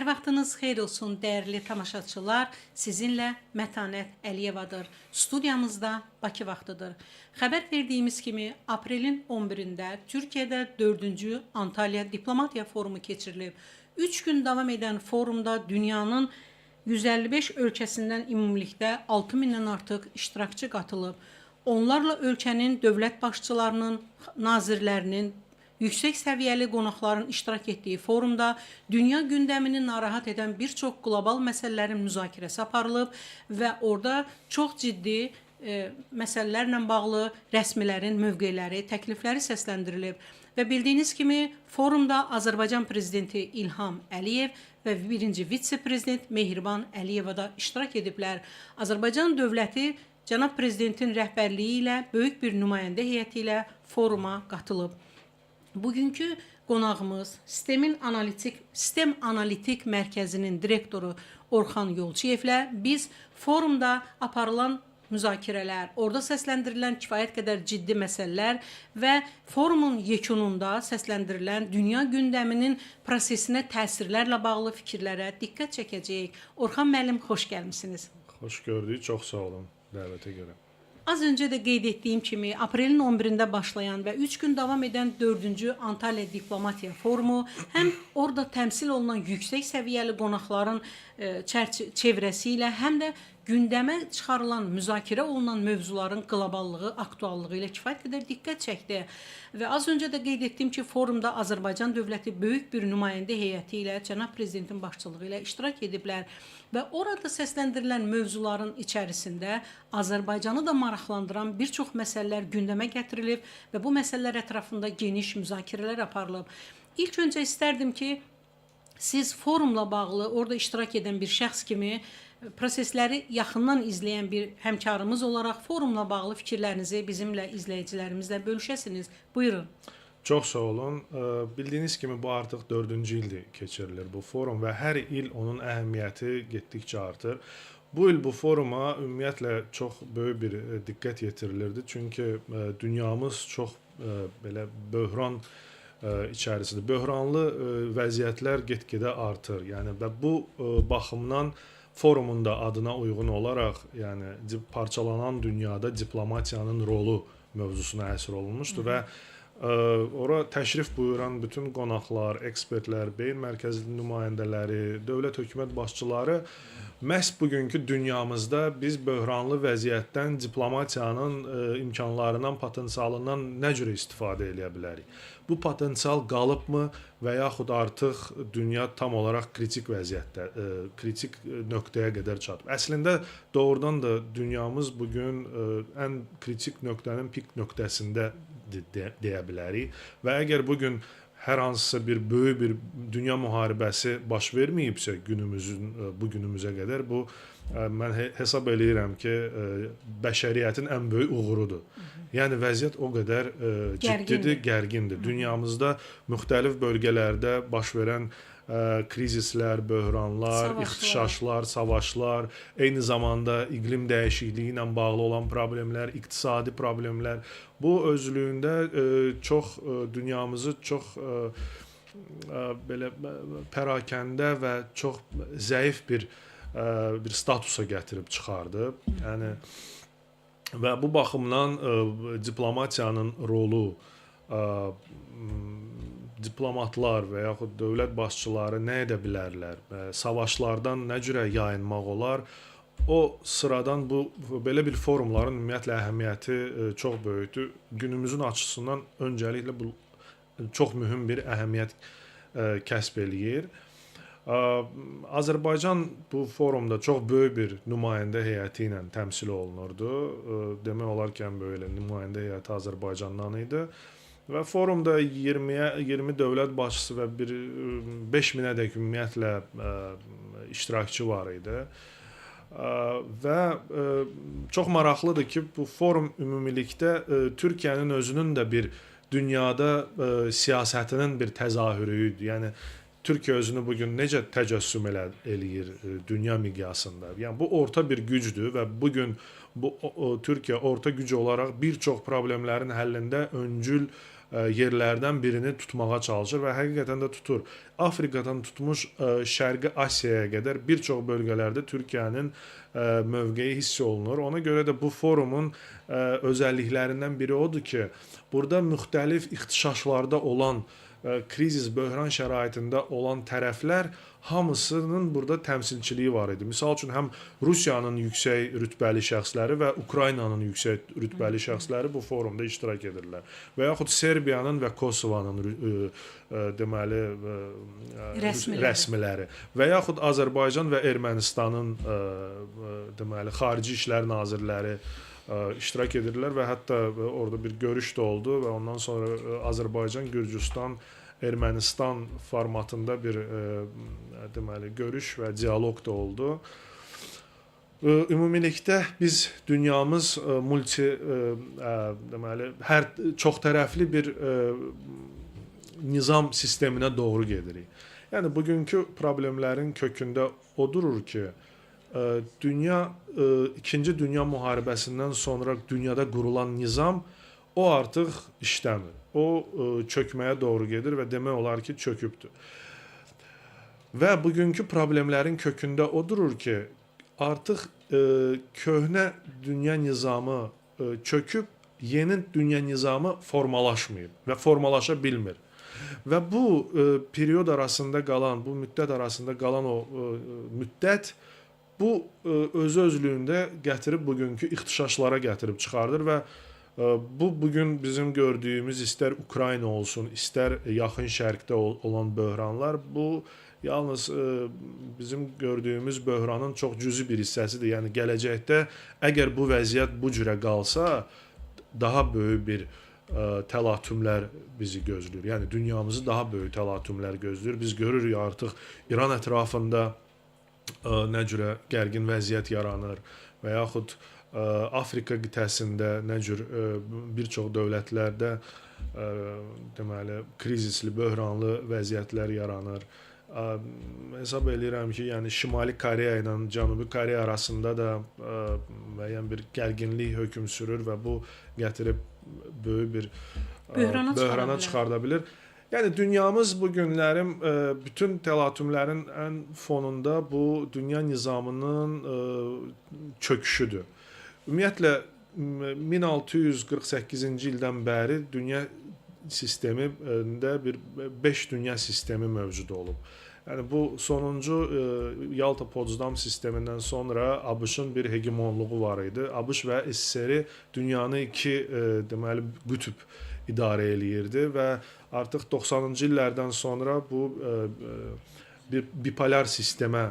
vaxtınız xeyir olsun, dəyərli tamaşaçılar. Sizinlə Mətanət Əliyevadır. Studiyamızda Bakı vaxtıdır. Xəbər verdiyimiz kimi, aprelin 11-də Türkiyədə 4-cü Antalya Diplomatiya Forumu keçirilib. 3 gün davam edən forumda dünyanın 155 ölkəsindən ümumilikdə 6000-dən artıq iştirakçı qatılıb. Onlarla ölkənin dövlət başçılarının, nazirlərinin, yüksək səviyyəli qonaqların iştirak etdiyi forumda dünya gündəmini narahat edən bir çox qlobal məsələlərin müzakirəsi aparılıb və orada çox ciddi məsələlərlə bağlı rəsmilərin mövqeləri, təklifləri səsləndirilib. Və bildiyiniz kimi, forumda Azərbaycan Prezidenti İlham Əliyev və birinci vitse-prezident Mehriban Əliyeva da iştirak ediblər. Azərbaycan dövləti Cənab Prezidentin rəhbərliyi ilə böyük bir nümayəndə heyəti ilə foruma qatılıb. Bugünkü qonağımız Sistem Analitik Mərkəzinin direktoru Orxan Yolçiyevlə biz forumda aparılan müzakirələr, orada səsləndirilən kifayət qədər ciddi məsələlər və forumun yekununda səsləndirilən dünya gündəminin prosesinə təsirlərlə bağlı fikirlərə diqqət çəkəcəyik. Orxan müəllim, xoş gəlmisiniz. Xoş gördük, çox sağ olun dəvətə görə. Az öncə də qeyd etdiyim kimi, aprelin 11-də başlayan və 3 gün davam edən 4-cü Antalya Diplomatiya Forumu həm orada təmsil olunan yüksək səviyyəli qonaqların çevrəsi ilə, həm də gündəmə çıxarılan, müzakirə olunan mövzuların qloballığı, aktuallığı ilə kifayət qədər diqqət çəkdi. Və az öncə də qeyd etdim ki, forumda Azərbaycan dövləti böyük bir nümayəndə heyəti ilə Cənab Prezidentin başçılığı ilə iştirak ediblər. Və orada səsləndirilən mövzuların içərisində Azərbaycanı da maraqlandıran bir çox məsələlər gündəmə gətirilib və bu məsələlər ətrafında geniş müzakirələr aparılıb. İlk öncə istərdim ki, siz forumla bağlı orada iştirak edən bir şəxs kimi prosesləri yaxından izləyən bir həmkarımız olaraq forumla bağlı fikirlərinizi bizimlə, izləyicilərimizlə bölüşəsiniz. Buyurun. Çox sağ olun. Bildiyiniz kimi bu artıq 4-cü ildir keçirilir bu forum və hər il onun əhəmiyyəti getdikcə artır. Bu il bu foruma ümumiyyətlə çox böyük bir diqqət yetirilirdi. Çünki dünyamız çox belə böhran içərisində, böhranlı vəziyyətlər get-gedə artır. Yəni və bu baxımdan forumun da adına uyğun olaraq, yəni parçalanan dünyada diplomatiyanın rolu mövzusuna həsr olunmuşdu və ora təşrif buyuran bütün qonaqlar, ekspertlər, beyin mərkəzli nümayəndələri, dövlət hökumət başçıları məhz bugünkü dünyamızda biz böhranlı vəziyyətdən diplomatiyanın imkanlarından, potensialından nə cürə istifadə edə bilərik? Bu potensial qalıbmı və yaxud artıq dünya tam olaraq kritik vəziyyətdə, kritik nöqtəyə qədər çatıb? Əslində doğrudan da dünyamız bugün ən kritik nöqtənin pik nöqtəsində deyə bilərik və əgər bugün hər hansısa bir böyük bir dünya müharibəsi baş verməyibsə bu günümüzə qədər, bu mən hesab eləyirəm ki, bəşəriyyətin ən böyük uğurudur. Yəni vəziyyət o qədər ciddidir, gərgindir. Dünyamızda müxtəlif bölgələrdə baş verən krizislər, böhranlar, ixtişaşlar, savaşlar, eyni zamanda iqlim dəyişikliyi ilə bağlı olan problemlər, iqtisadi problemlər, bu özlüyündə çox dünyamızı çox belə pərakəndə və çox zəif bir statusa gətirib çıxardı. Yəni və bu baxımdan diplomatiyanın rolu, diplomatlar və yaxud dövlət başçıları nə edə bilərlər, savaşlardan nə cürə yayınmaq olar, o sıradan belə bir forumların ümumiyyətlə əhəmiyyəti çox böyükdür. Günümüzün açısından öncəliklə bu çox mühüm bir əhəmiyyət kəsb eləyir. Azərbaycan bu forumda çox böyük bir nümayəndə heyəti ilə təmsil olunurdu. Demək olar ki, belə nümayəndə heyəti Azərbaycandan idi. Və forumda 20 dövlət başçısı və 5000-ədək ümumiyyətlə iştirakçı var idi. Və çox maraqlıdır ki, bu forum ümumilikdə Türkiyənin özünün də bir dünyada siyasətinin bir təzahürü idi. Yəni Türkiyə özünü bugün necə təcəssüm eləyir dünya miqyasında. Yəni bu orta bir gücdür və bugün Türkiyə orta güc olaraq bir çox problemlərin həllində öncül yerlərdən birini tutmağa çalışır və həqiqətən də tutur. Afrikadan tutmuş Şərqi Asiyaya qədər bir çox bölgələrdə Türkiyənin mövqeyi hiss olunur. Ona görə də bu forumun özəlliklərindən biri odur ki, burada müxtəlif ixtişaşlarda olan krizis, böhran şəraitində olan tərəflər hamısının burada təmsilçiliyi var idi. Misal üçün həm Rusiyanın yüksək rütbəli şəxsləri və Ukraynanın yüksək rütbəli şəxsləri bu forumda iştirak edirlər. Və yaxud Serbiyanın və Kosovanın deməli rəsmiləri və yaxud Azərbaycan və Ermənistanın deməli xarici işlər nazirləri iştirak edirlər və hətta orada bir görüş də oldu və ondan sonra Azərbaycan, Gürcüstan, Ermənistan formatında bir deməli görüş və dialoq da oldu. Ümumilikdə biz dünyamız deməli çox tərəfli bir nizam sisteminə doğru gedirik. Yəni bugünkü problemlərin kökündə o durur ki, dünya 2-ci Dünya müharibəsindən sonra dünyada qurulan nizam o artıq işləmir. O çökməyə doğru gedir və demək olar ki, çökübdür. Və bugünkü problemlərin kökündə o durur ki, artıq köhnə dünya nizamı çöküb, yeni dünya nizamı formalaşmayıb və formalaşa bilmir. Və bu period arasında qalan, bu müddət arasında qalan o müddət bu özlüyündə gətirib bugünkü ixtişaşlara gətirib çıxardır və bu bugün bizim gördüyümüz istər Ukrayna olsun, istər yaxın şərqdə olan böhranlar bu yalnız bizim gördüyümüz böhranın çox cüzi bir hissəsidir. Yəni gələcəkdə əgər bu vəziyyət bu cürə qalsa daha böyük bir təlatümlər bizi gözləyir. Yəni dünyamızı daha böyük təlatümlər gözləyir. Biz görürük artıq İran ətrafında nə cürə gərgin vəziyyət yaranır və yaxud Afrika qitəsində nə cür bir çox dövlətlərdə deməli krizisli, böhranlı vəziyyətlər yaranır. Hesab edirəm ki, yəni Şimali Koreya ilə Cənubi Koreya arasında da müəyyən bir gərginlik hökm sürür və bu gətirib böyük bir böhrana çıxarda bilir. Yəni dünyamız bu günlərin bütün təlatümlərin ən fonunda bu dünya nizamının çöküşüdür. Ümumiyyətlə 1648-ci ildən bəri dünya sistemində bir 5 dünya sistemi mövcud olub. Yəni bu sonuncu Yalta-Potsdam sistemindən sonra ABŞ-ın bir hegemonluğu var idi. ABŞ və SSR dünyanı iki deməli qütb idarə eləyirdi və artıq 90-cı illərdən sonra bu bir bipolar sistemə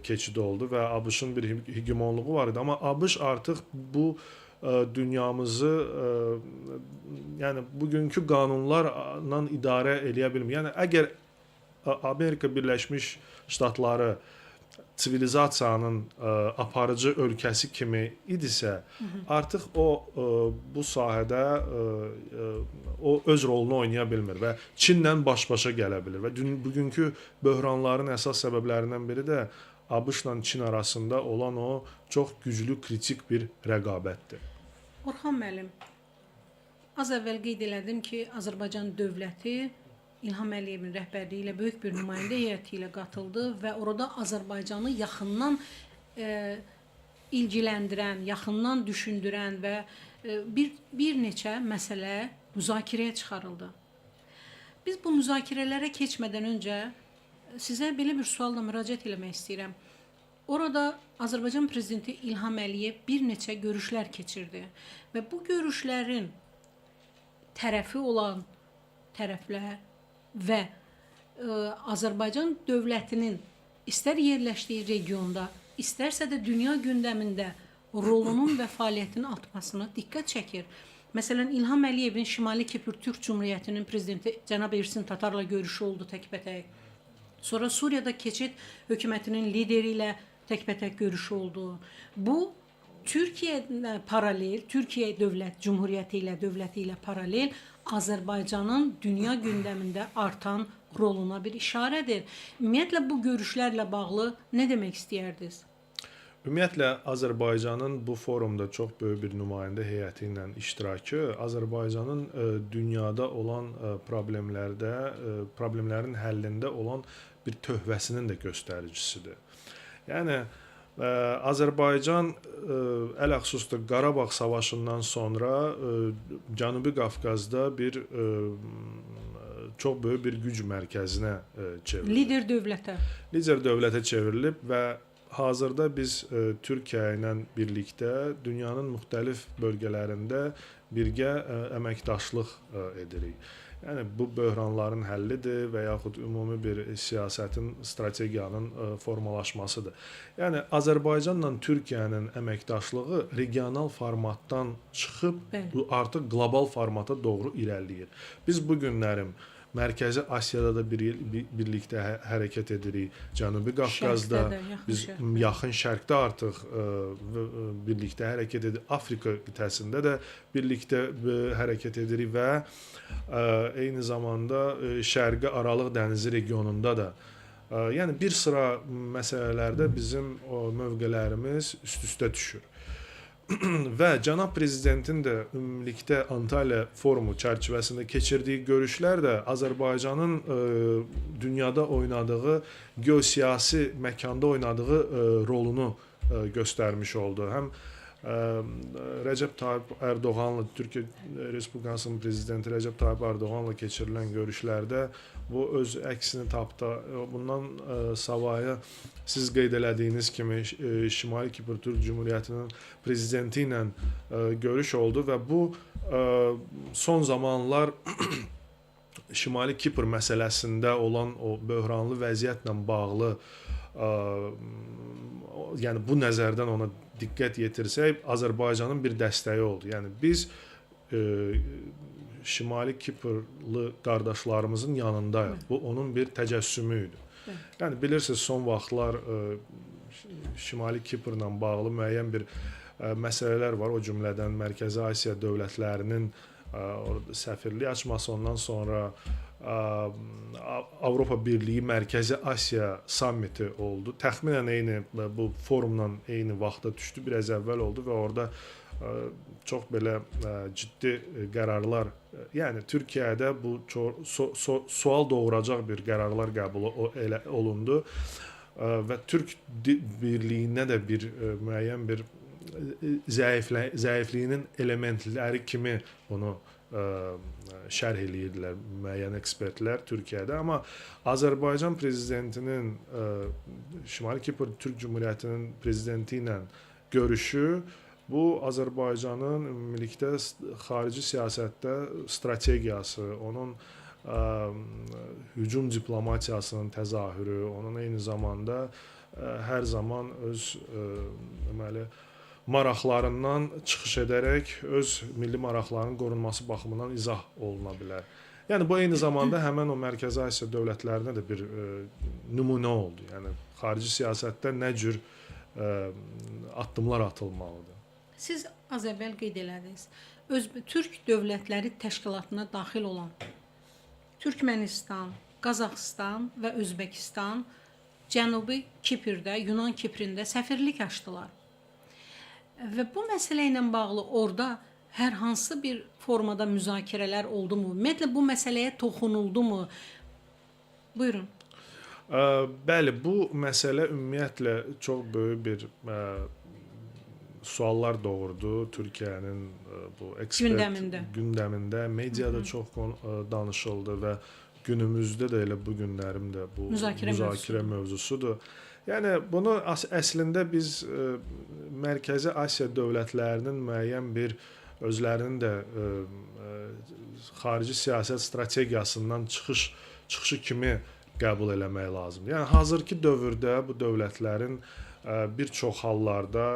keçid oldu və ABŞ-ın bir hegemonluğu var idi. Amma ABŞ artıq bu dünyamızı yəni bugünkü qanunlarla idarə eləyə bilmir. Yəni əgər Amerika Birləşmiş Ştatları sivilizasiyanın aparıcı ölkəsi kimi idisə, artıq o bu sahədə o öz rolunu oynaya bilmir və Çinlə baş-başa gələ bilir və bugünkü böhranların əsas səbəblərindən biri də ABŞ-la Çin arasında olan o çox güclü kritik bir rəqabətdir. Orxan müəllim, az əvvəl qeyd elədim ki, Azərbaycan dövləti İlham Əliyevin rəhbərliyi ilə böyük bir nümayəndə heyəti ilə qatıldı və orada Azərbaycanı yaxından ilgiləndirən, yaxından düşündürən və bir neçə məsələ müzakirəyə çıxarıldı. Biz bu müzakirələrə keçmədən öncə sizə belə bir sualla müraciət eləmək istəyirəm. Orada Azərbaycan prezidenti İlham Əliyev bir neçə görüşlər keçirdi və bu görüşlərin tərəfi olan tərəflər və Azərbaycan dövlətinin istər yerləşdiyi regionda, istərsə də dünya gündəmində rolunun və fəaliyyətinin artmasına diqqət çəkir. Məsələn, İlham Əliyevin Şimali Kipr Türk Cumhuriyyətinin prezidenti cənab Ersin Tatarla görüşü oldu təkbətək. Sonra Suriyada keçid hökumətinin lideri ilə təkbətək görüşü oldu. Bu Türkiyə paralel, Türkiyə dövlət cumhuriyyəti ilə, dövləti ilə paralel Azərbaycanın dünya gündəmində artan roluna bir işarədir. Ümumiyyətlə bu görüşlərlə bağlı nə demək istəyərdiniz? Ümumiyyətlə Azərbaycanın bu forumda çox böyük bir nümayəndə heyəti ilə iştirakı Azərbaycanın dünyada olan problemlərin həllində olan bir töhvəsinin də göstəricisidir. Yəni Azərbaycan ələxüsus da Qarabağ savaşından sonra Cənubi Qafqazda bir çox böyük bir güc mərkəzinə çevrilib. Lider dövlətə çevrilib və hazırda biz Türkiyə ilə birlikdə dünyanın müxtəlif bölgələrində birgə əməkdaşlıq edirik. Yəni bu böhranların həllidir və yaxud ümumi bir siyasətin, strategiyanın formalaşmasıdır. Yəni Azərbaycanla Türkiyənin əməkdaşlığı regional formatdan çıxıb artıq qlobal formata doğru irəliləyir. Biz bu günlərim Mərkəzi Asiyada da birlikdə hərəkət edirik. Cənubi Qafqazda, biz yaxın şərqdə artıq birlikdə hərəkət edirik. Afrika qitəsində də birlikdə hərəkət edirik və eyni zamanda Şərqi Aralıq dənizi regionunda da. Yəni bir sıra məsələlərdə bizim mövqelərimiz üst-üstə düşür. Və cənab prezidentin də ümumilikdə Antalya forumu çərçivəsində keçirdiyi görüşlər də Azərbaycanın dünyada oynadığı, geosiyasi məkanda oynadığı rolunu göstərmiş oldu. Həm Rəcəb Tayyip Ərdoğanla, Türkiyə Respublikasının prezidenti Rəcəb Tayyip Ərdoğanla keçirilən görüşlərdə bu öz əksini tapdı. Bundan savayı siz qeyd elədiyiniz kimi Şimali Kipr Türk Cümhuriyyətinin prezidenti ilə görüş oldu və bu son zamanlar Şimali Kipr məsələsində olan o böhranlı vəziyyətlə bağlı, yəni bu nəzərdən ona diqqət yetirsək, Azərbaycanın bir dəstəyi oldu. Yəni biz Şimali Kiprlı qardaşlarımızın yanındayıq. Bu onun bir təcəssümü idi. Yəni bilirsiniz, son vaxtlar Şimali Kiprlə bağlı müəyyən bir məsələlər var. O cümlədən Mərkəzi Asiya dövlətlərinin səfirliyi açması, ondan sonra Avropa Birliyi Mərkəzi Asiya sammiti oldu. Təxminən eyni bu forumla eyni vaxtda düşdü, biraz əvvəl oldu və orada çox belə ciddi qərarlar, yəni Türkiyədə bu sual doğuracaq bir qərarlar qəbul olundu və Türk birliyinə də bir müəyyən bir zəifliyinin elementləri kimi bunu şərh eləyirdilər müəyyən ekspertlər Türkiyədə. Amma Azərbaycan prezidentinin Şimali Kipr Türk Cümhuriyyətinin prezidenti ilə görüşü bu Azərbaycanın ümumilikdə xarici siyasətdə strategiyası, onun hücum diplomatiyasının təzahürü, onun eyni zamanda hər zaman öz deməli maraqlarından çıxış edərək öz milli maraqlarının qorunması baxımından izah oluna bilər. Yəni bu eyni zamanda həmin o Mərkəzi Asiya dövlətlərinə də bir nümunə oldu. Yəni xarici siyasətdə nə cür addımlar atılmalıdır. Siz az əvvəl qeyd elədiniz. Türk dövlətləri təşkilatına daxil olan Türkmənistan, Qazaxıstan və Özbəkistan Cənubi Kiprdə, Yunan Kiprində səfirlik açdılar. Və bu məsələ ilə bağlı orada hər hansı bir formada müzakirələr oldu mu? Ümumiyyətlə bu məsələyə toxunuldu mu? Buyurun. Bəli, bu məsələ ümumiyyətlə çox böyük bir suallar doğurdu Türkiyənin bu ekspert gündəmində, mediada çox danışıldı və günümüzdə də elə bu günlərimdə bu müzakirə mövzusudur. Yəni bunu əslində biz Mərkəzi Asiya dövlətlərinin müəyyən bir özlərinin də xarici siyasət strategiyasından çıxışı kimi qəbul eləmək lazımdır. Yəni hazırki dövrdə bu dövlətlərin bir çox hallarda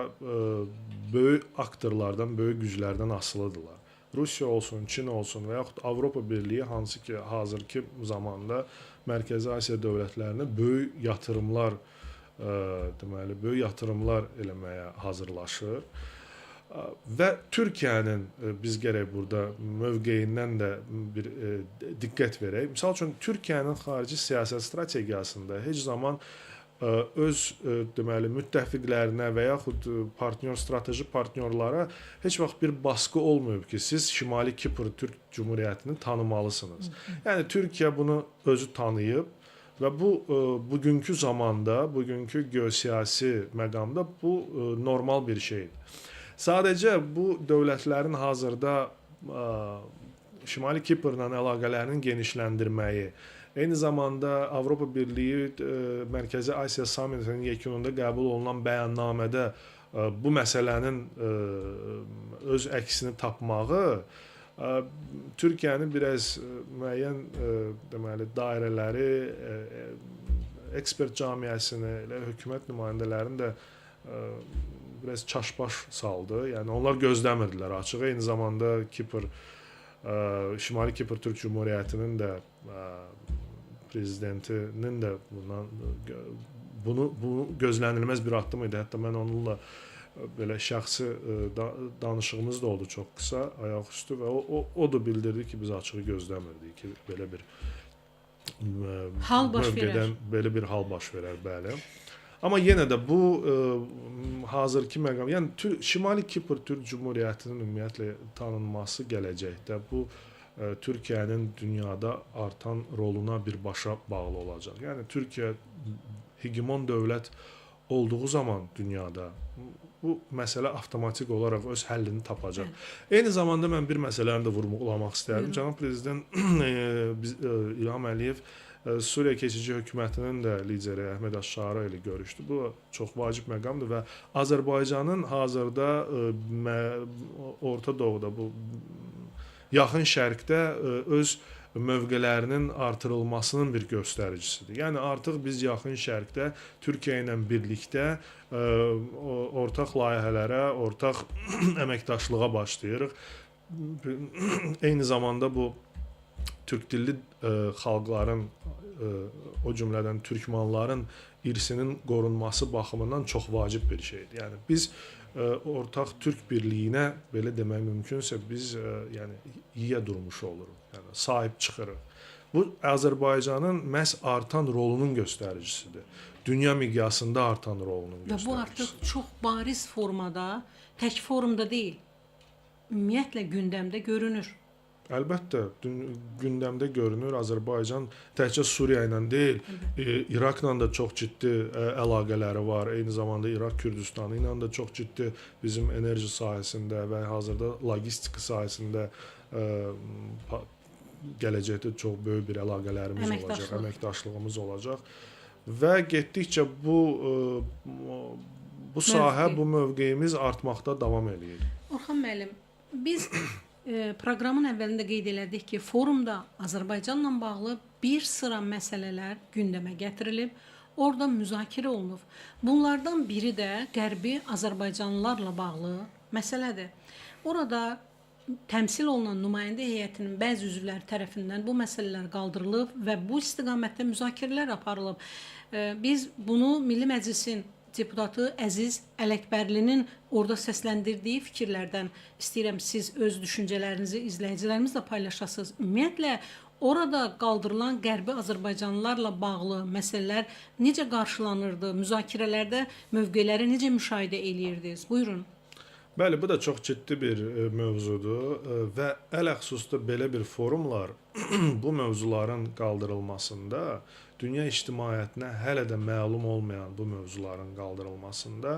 böyük aktorlardan, böyük güclərdən asılıdırlar. Rusiya olsun, Çin olsun və yaxud Avropa Birliyi, hansı ki hazırki zamanda Mərkəzi Asiya dövlətlərinə böyük yatırımlar böyük yatırımlar eləməyə hazırlaşır. Və Türkiyənin biz gərək burada mövqeyindən də bir diqqət verək. Misal üçün Türkiyənin xarici siyasət strategiyasında heç zaman öz deməli müttəfiqlərinə və yaxud strateji partnyorlara heç vaxt bir baskı olmayıb ki, siz Şimali Kipr Türk Cümhuriyyətini tanımalısınız. Yəni Türkiyə bunu özü tanıyıb və bu bugünkü zamanda, bugünkü geosiyasi məqamda bu normal bir şeydir. Sadəcə bu dövlətlərin hazırda Şimali Kiprlə əlaqələrinin genişləndirməyi, eyni zamanda Avropa Birliyi Mərkəzi Asiya Sammitinin yekununda qəbul olunan bəyannamədə bu məsələnin öz əksini tapmağı Türkiyənin biraz müəyyən deməli dairələri, ekspert cəmiyyəsini, elə hökumət nümayəndələrini də biraz çaşbaş saldı. Yəni onlar gözləmirdilər açığı. Eyni zamanda Şimali Kipr Türk Cümhuriyyətinin də prezidentinin də bunu gözlənilməz bir addım idi. Hətta mən onunla belə şəxsi danışığımız da oldu çox qısa, ayaqüstü və o da bildirdi ki, biz açığı gözləmirdik ki, belə bir hal baş verər. Belə bir hal baş verər, bəli. Amma yenə də bu hazırki məqam, yəni Şimali Kipr Türk Cümhuriyyətinin ümumiyyətlə tanınması gələcəkdə bu Türkiyənin dünyada artan roluna birbaşa bağlı olacaq. Yəni Türkiyə hegemon dövlət olduğu zaman dünyada bu məsələ avtomatik olaraq öz həllini tapacaq. Eyni zamanda mən bir məsələni də vurğulamaq istərdim. Cənab prezident İlham Əliyev Suriya keçici hökumətinin də lideri Əhməd Əş-Şara ilə görüşdü. Bu çox vacib məqamdır və Azərbaycanın hazırda Orta Doğuda, bu Yaxın Şərqdə öz mövqelərinin artırılmasının bir göstəricisidir. Yəni artıq biz Yaxın Şərqdə Türkiyə ilə birlikdə ortaq layihələrə, ortaq əməkdaşlığa başlayırıq. Eyni zamanda bu Türk dilli xalqların, o cümlədən türkmanların irsinin qorunması baxımından çox vacib bir şeydir. Yəni biz ortaq Türk birliyinə belə demək mümkünsə biz yəni yiyə durmuş oluruq. Yəni sahib çıxırıq. Bu Azərbaycanın məhz artan rolunun göstəricisidir. Dünya miqyasında artan rolunun göstəricisidir. Və bu artıq çox bariz formada, tək formda deyil, ümumiyyətlə gündəmdə görünür. Əlbəttə, gündəmdə görünür. Azərbaycan təkcə Suriya ilə deyil, İraqla da çox ciddi əlaqələri var. Eyni zamanda İraq Kürdistanı ilə də çox ciddi bizim enerji sahəsində və hazırda logistika sahəsində gələcəkdə çox böyük bir əlaqələrimiz olacaq, əməkdaşlığımız olacaq. Və getdikcə bu sahə, bu mövqeyimiz artmaqda davam edir. Orxan müəllim, biz proqramın əvvəlində qeyd elədik ki, forumda Azərbaycanla bağlı bir sıra məsələlər gündəmə gətirilib, orada müzakirə olunub. Bunlardan biri də Qərbi Azərbaycanlılarla bağlı məsələdir. Orada təmsil olunan nümayəndə heyətinin bəzi üzvləri tərəfindən bu məsələlər qaldırılıb və bu istiqamətdə müzakirələr aparılıb. Biz bunu Milli Məclisin deputatı Əziz Ələkbərlinin orada səsləndirdiyi fikirlərdən istəyirəm siz öz düşüncələrinizi izləyicilərimizlə paylaşasınız. Ümumiyyətlə, orada qaldırılan Qərbi Azərbaycanlılarla bağlı məsələlər necə qarşılanırdı? Müzakirələrdə mövqeləri necə müşahidə edirdiniz? Buyurun. Bəli, bu da çox ciddi bir mövzudur və ələxüsusda belə bir forumlar bu mövzuların qaldırılmasında, dünya ictimaiyyətinə hələ də məlum olmayan bu mövzuların qaldırılmasında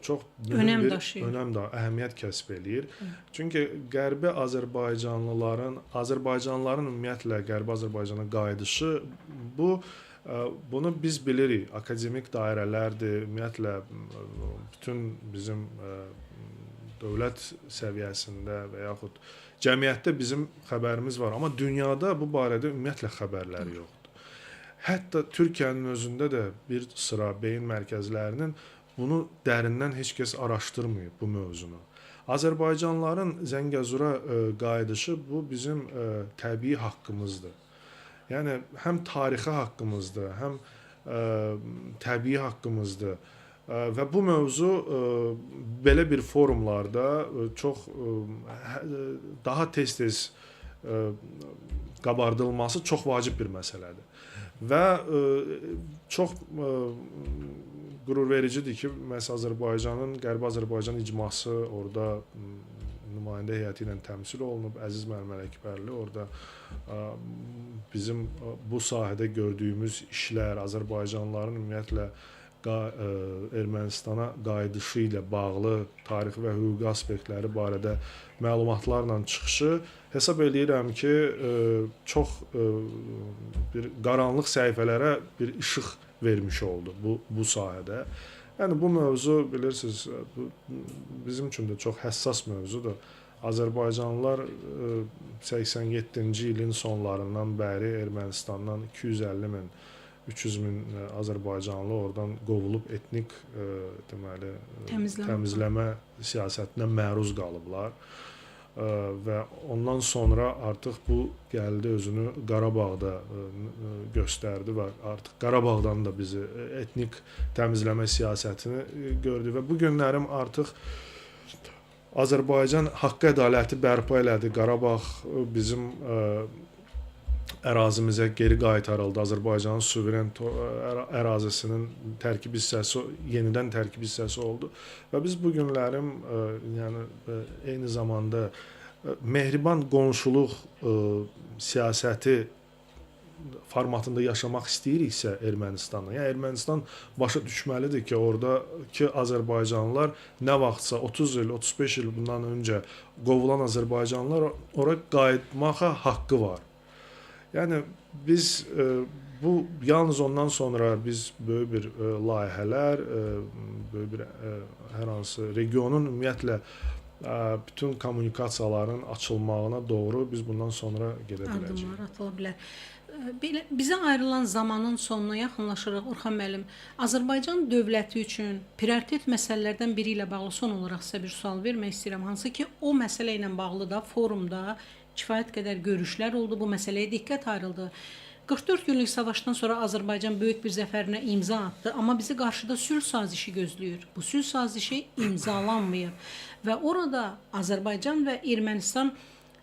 çox mühüm bir əhəmiyyət kəsb eləyir. Çünki Qərbi Azərbaycanlıların ümumiyyətlə Qərbi Azərbaycana qayıdışı bunu biz bilirik. Akademik dairələrdir, ümumiyyətlə bütün bizim dövlət səviyyəsində və yaxud cəmiyyətdə bizim xəbərimiz var. Amma dünyada bu barədə ümumiyyətlə xəbərləri yoxdur. Hətta Türkiyənin özündə də bir sıra beyin mərkəzlərinin bunu dərindən heç kəs araşdırmayıb bu mövzunu. Azərbaycanlıların Zəngəzura qayıdışı bu bizim təbii haqqımızdır. Yəni həm tarixi haqqımızdır, həm təbii haqqımızdır. Və bu mövzu belə bir forumlarda çox daha tez-tez qabardılması çox vacib bir məsələdir. Və çox qürurvericidir ki, məhz Azərbaycanın, Qərbi Azərbaycan icması orada nümayəndə heyəti ilə təmsil olunub. Əziz müəllim Ələkbərli orada bizim bu sahədə gördüyümüz işlər, Azərbaycanlıların ümumiyyətlə Ermənistana qayıdışı ilə bağlı tarixi və hüquqi aspektləri barədə məlumatlarla çıxışı hesab edirəm ki, çox bir qaranlıq səhifələrə bir işıq vermiş oldu bu sahədə. Yəni bu mövzu bilirsiniz, bizim üçün də çox həssas mövzudur. Azərbaycanlılar 87-ci ilin sonlarından bəri Ermənistandan 250 min 300 min Azərbaycanlı oradan qovulub etnik deməli təmizləmə siyasətinə məruz qalıblar. Və ondan sonra artıq bu gəldi özünü Qarabağda göstərdi və artıq Qarabağdan da bizi etnik təmizləmə siyasətini gördü və bu günlərim artıq Azərbaycan haqq ədaləti bərpa elədi. Qarabağ bizim ərazimizə geri qaytarıldı. Azərbaycanın suveren ərazisinin tərkib hissəsi, yenidən tərkib hissəsi oldu. Və biz bu günlərim yəni eyni zamanda mehriban qonşuluq siyasəti formatında yaşamaq istəyiriksə Ermənistanla, yəni Ermənistan başa düşməlidir ki, oradakı Azərbaycanlılar nə vaxtsa 30 il, 35 il bundan öncə qovulan Azərbaycanlılar ora qayıtmağa haqqı var. Yəni biz bu yalnız ondan sonra biz böyük bir layihələr, böyük bir hər hansı regionun ümumiyyətlə bütün kommunikasiyaların açılmağına doğru biz bundan sonra gedə biləcəyik. Addımlar atıla bilər. Belə bizə ayrılan zamanın sonuna yaxınlaşırıq Orxan müəllim. Azərbaycan dövləti üçün prioritet məsələlərdən biri ilə bağlı son olaraq sizə bir sual vermək istəyirəm. Hansı ki, o məsələ ilə bağlı da forumda kifayət qədər görüşlər oldu, bu məsələyə diqqət ayrıldı. 44 günlük savaşdan sonra Azərbaycan böyük bir zəfərinə imza atdı, amma bizi qarşıda sülh sazişi gözləyir. Bu sülh sazişi imzalanmıyor və orada Azərbaycan və Ermənistan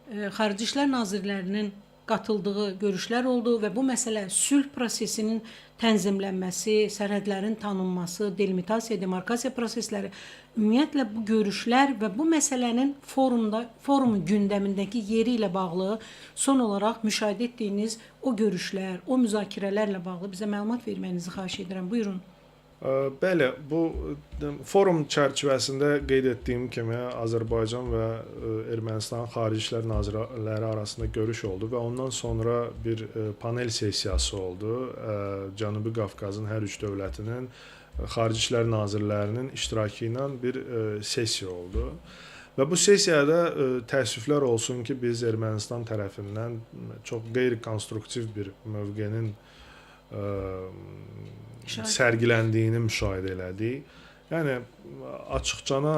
Xarici İşlər Nazirlərinin qatıldığı görüşlər oldu və bu məsələ sülh prosesinin tənzimlənməsi, sərhədlərin tanınması, delimitasiya, demarkasiya prosesləri, ümumiyyətlə bu görüşlər və bu məsələnin forumun gündəmindəki yeri ilə bağlı son olaraq müşahidə etdiyiniz o görüşlər, o müzakirələrlə bağlı bizə məlumat verməyinizi xahiş edirəm. Buyurun. Bəli, bu forum çərçivəsində qeyd etdiyim kimi Azərbaycan və Ermənistan Xarici İşlər Nazirləri arasında görüş oldu və ondan sonra bir panel sessiyası oldu. Cənubi Qafqazın hər üç dövlətinin Xarici İşlər Nazirlərinin iştirakı ilə bir sessiya oldu. Və bu sessiyada təəssüflər olsun ki, biz Ermənistan tərəfindən çox qeyri-konstruktiv bir mövqenin sərgiləndiyini müşahidə elədik. Yəni açıqcana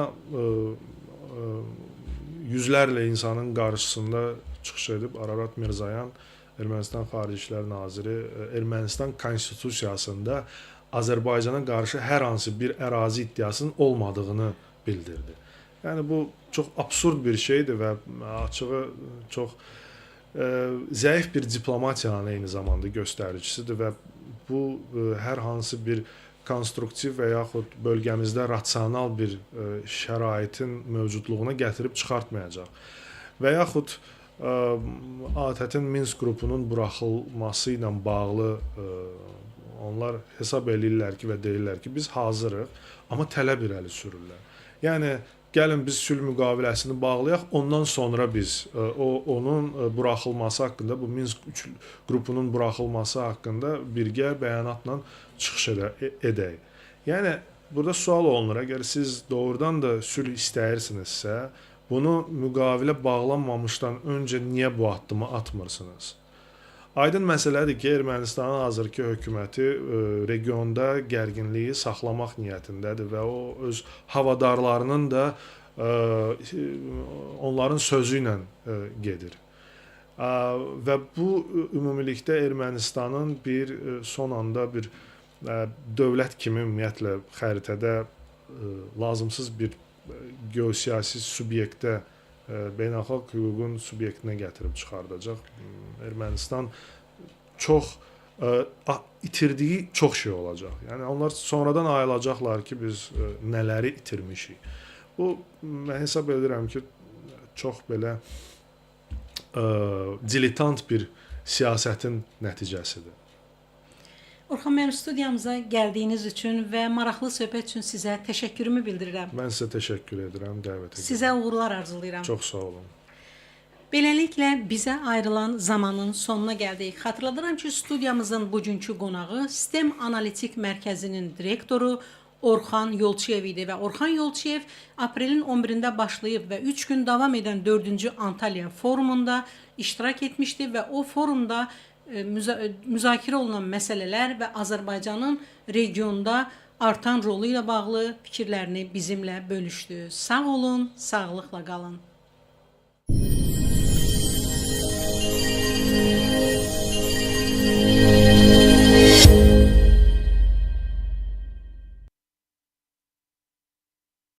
yüzlərlə insanın qarşısında çıxış edib Ararat Mirzoyan, Ermənistan Xarici İşlər Naziri, Ermənistan konstitusiyasında Azərbaycana qarşı hər hansı bir ərazi iddiasının olmadığını bildirdi. Yəni bu çox absurd bir şeydir və açığı çox zəif bir diplomatiyanın eyni zamanda göstəricisidir və bu hər hansı bir konstruktiv və yaxud bölgəmizdə rasional bir şəraitin mövcudluğuna gətirib çıxartmayacaq. Və yaxud ATƏT-in Minsk qrupunun buraxılması ilə bağlı onlar hesab eləyirlər ki və deyirlər ki, biz hazırıq, amma tələb irəli sürürlər. Yəni gəlin biz sülh müqaviləsini bağlayaq, ondan sonra biz onun buraxılması haqqında, bu Minsk qrupunun buraxılması haqqında birgə bəyanatla çıxış edək. Yəni burada sual olunur, əgər siz doğrudan da sülh istəyirsinizsə, bunu müqavilə bağlanmamışdan öncə niyə bu addımı atmırsınız? Aydın məsələdir ki, Ermənistanın hazırki hökuməti regionda gərginliyi saxlamaq niyyətindədir və o öz havadarlarının da onların sözü ilə gedir. Və bu ümumilikdə Ermənistanın bir son anda bir dövlət kimi ümumiyyətlə xəritədə lazımsız bir geosiyasi subyektə, beynəlxalq hüququn subyektinə gətirib çıxardacaq. Ermənistan çox itirdiyi çox şey olacaq. Yəni onlar sonradan ayılacaqlar ki, biz nələri itirmişik. Bu mən hesab edirəm ki, çox belə diletant bir siyasətin nəticəsidir. Orxan müəllim, studiyamıza gəldiyiniz üçün və maraqlı söhbət üçün sizə təşəkkürümü bildirirəm. Mən sizə təşəkkür edirəm dəvət edirəm. Sizə uğurlar arzulayıram. Çox sağ olun. Beləliklə bizə ayrılan zamanın sonuna gəldik. Xatırladıram ki, studiyamızın bugünkü qonağı Sistem Analitik Mərkəzinin direktoru Orxan Yolçiyev idi və Orxan Yolçiyev aprelin 11-də başlayıb və 3 gün davam edən 4-cü Antalya forumunda iştirak etmişdi və o forumda müzakirə olunan məsələlər və Azərbaycanın regionda artan rolu ilə bağlı fikirlərini bizimlə bölüşdü. Sağ olun, sağlıqla qalın.